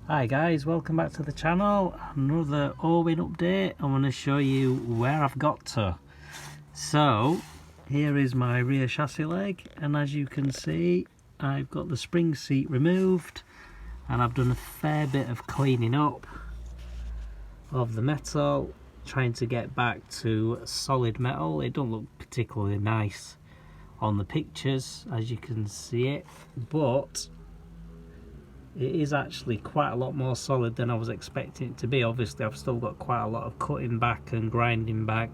Hi guys, welcome back to the channel. Another Orwin update. I want to show you where I've got to. So here is my rear chassis leg, and as you can see I've got the spring seat removed and I've done a fair bit of cleaning up of the metal, trying to get back to solid metal. It don't look particularly nice on the pictures as you can see it, but it is actually quite a lot more solid than I was expecting it to be. Obviously I've still got quite a lot of cutting back and grinding back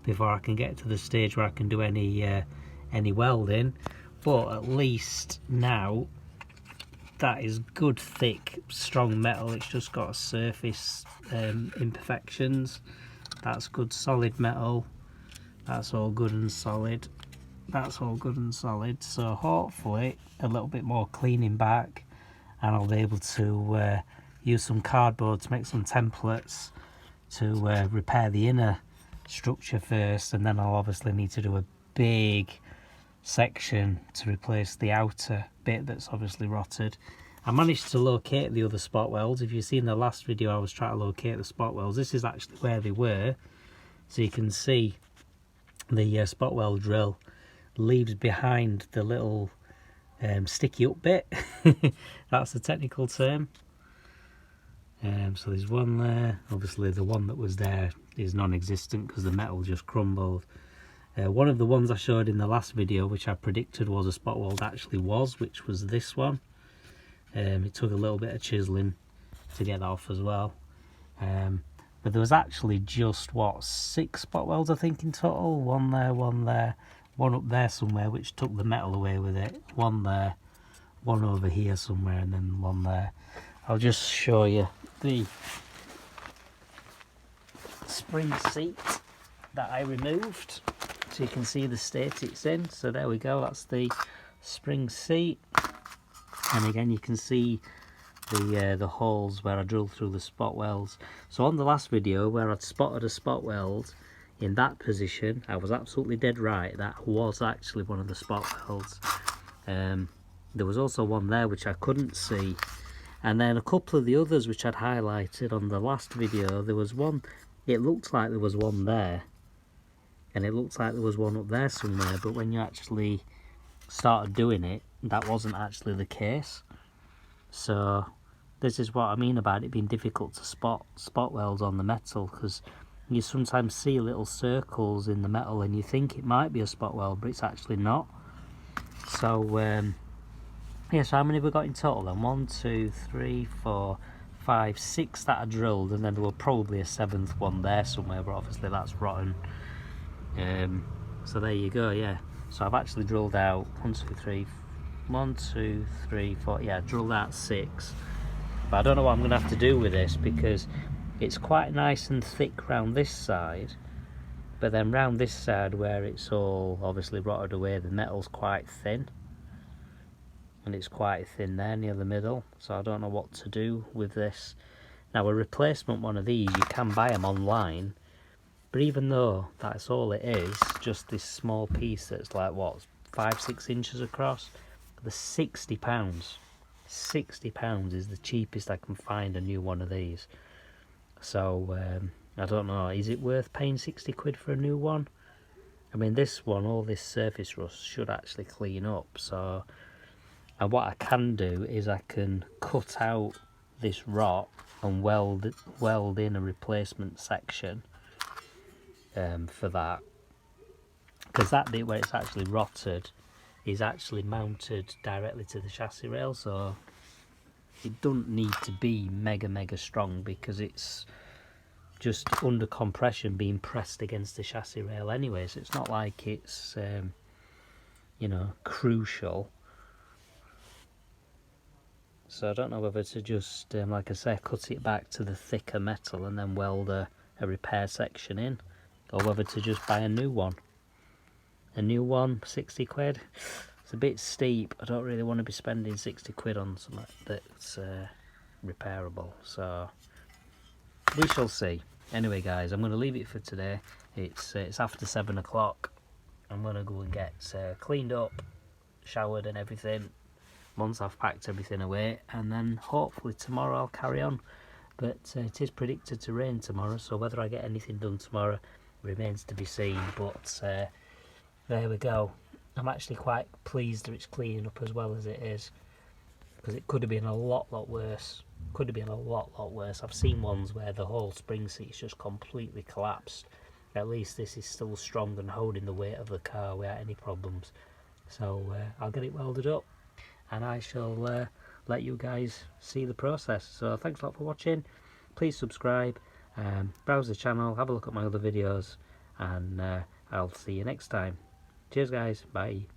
before I can get to the stage where I can do any welding, but at least now that is good thick strong metal. It's just got surface imperfections. That's good solid metal. That's all good and solid. That's all good and solid. So hopefully a little bit more cleaning back and I'll be able to use some cardboard to make some templates to repair the inner structure first, and then I'll obviously need to do a big section to replace the outer bit that's obviously rotted. I managed to locate the other spot welds. If you've seen the last video, I was trying to locate the spot welds. This is actually where they were, so you can see the spot weld drill leaves behind the little sticky up bit. That's the technical term. So there's one there. Obviously the one that was there is non-existent because the metal just crumbled. One of the ones I showed in the last video, which I predicted was a spot weld, actually was, which was this one. It took a little bit of chiseling to get that off as well. But there was actually just, what, 6 spot welds I think in total. One there, one up there somewhere, which took the metal away with it. One there, one over here somewhere, and then one there. I'll just show you the spring seat that I removed so you can see the state it's in. So there we go, that's the spring seat, and again you can see the holes where I drilled through the spot welds. So on the last video where I'd spotted a spot weld in that position, I was absolutely dead right, that was actually one of the spot welds. There was also one there which I couldn't see, and then a couple of the others which I'd highlighted on the last video. There was one, it looked like there was one there, and it looked like there was one up there somewhere, but when you actually started doing it, that wasn't actually the case. So this is what I mean about it being difficult to spot welds on the metal, because you sometimes see little circles in the metal and you think it might be a spot weld, but it's actually not. So yeah, so how many have we got in total then? 1, 2, 3, 4, 5, 6 that I drilled, and then there were probably a 7th one there somewhere, but obviously that's rotten. So there you go, yeah. So I've actually drilled out 1, 2, 3, 4, yeah, drilled out 6. But I don't know what I'm going to have to do with this, because it's quite nice and thick round this side, but then round this side where it's all obviously rotted away, the metal's quite thin, and it's quite thin there near the middle. So I don't know what to do with this. Now a replacement one of these, you can buy them online, but even though that's all it is, just this small piece that's like what, 5-6 inches across, the £60. £60 is the cheapest I can find a new one of these. So I don't know, is it worth paying 60 quid for a new one? I mean, this one, all this surface rust should actually clean up. So, and what I can do is I can cut out this rot and weld in a replacement section for that, because that bit where it's actually rotted is actually mounted directly to the chassis rail, so it doesn't need to be mega strong, because it's just under compression being pressed against the chassis rail anyway, so it's not like it's you know, crucial. So I don't know whether to just like I say, cut it back to the thicker metal and then weld a repair section in, or whether to just buy a new one. A new one, 60 quid. It's a bit steep. I don't really want to be spending 60 quid on something that's repairable. So we shall see. Anyway guys, I'm going to leave it for today. It's after 7 o'clock. I'm going to go and get cleaned up, showered and everything, once I've packed everything away, and then hopefully tomorrow I'll carry on. But it is predicted to rain tomorrow, so whether I get anything done tomorrow remains to be seen. But there we go. I'm actually quite pleased that it's cleaning up as well as it is, because it could have been a lot worse. Could have been a lot worse. I've seen ones where the whole spring seat's just completely collapsed. At least this is still strong and holding the weight of the car without any problems. So I'll get it welded up, and I shall let you guys see the process. So thanks a lot for watching. Please subscribe, browse the channel, have a look at my other videos, and I'll see you next time. Cheers guys, bye.